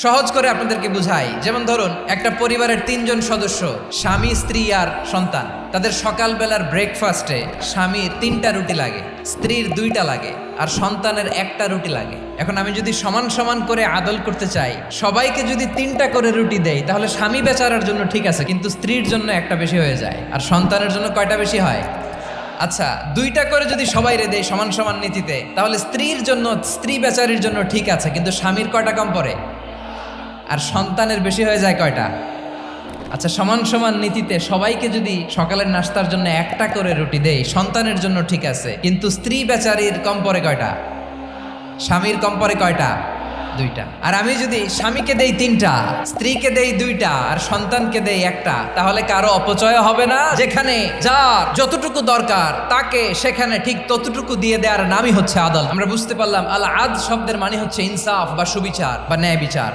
সহজ করে আপনাদেরকে বুঝাই। যেমন ধরুন, একটা পরিবারের ৩ জন সদস্য, স্বামী, স্ত্রী আর সন্তান। তাদের সকালবেলার ব্রেকফাস্টে স্বামীর ৩টা রুটি লাগে, স্ত্রীর 2টা লাগে, আর সন্তানের 1টা রুটি লাগে। এখন আমি যদি সমান সমান করে আদল করতে চাই, সবাইকে যদি 3টা করে রুটি দেই, তাহলে স্বামী বেচারার জন্য ঠিক আছে, কিন্তু স্ত্রীর জন্য 1টা বেশি হয়ে যায়। আর সন্তানের জন্য কয়টা বেশি হয়? আচ্ছা, 2টা করে যদি সবাই দেয় সমান সমান নীতিতে, তাহলে স্ত্রীর জন্য, স্ত্রী বেচারির জন্য ঠিক আছে, কিন্তু স্বামীর কয়টা কম পড়ে? আর সন্তানের বেশি হয়ে যায় কয়টা? আচ্ছা, সমান সমান নীতিতে সবাইকে যদি সকালের নাস্তার জন্য 1টা করে রুটি দেই, সন্তানের জন্য ঠিক আছে, কিন্তু স্ত্রী বেচারির কম পড়ে কয়টা? স্বামীর কম পড়ে কয়টা? 2টা। আর আমি যদি স্বামীকে দেই 3টা, স্ত্রীকে দেই 2টা, আর সন্তানকে দেই 1টা, তাহলে কারো অপচয় হবে না? যেখানে যার যতটুকু দরকার তাকে সেখানে ঠিক ততটুকু দিয়ে দেওয়ার নামই হচ্ছে আদল। আমরা বুঝতে পারলাম আল আদ শব্দের মানে হচ্ছে ইনসাফ বা সুবিচার বা ন্যায় বিচার।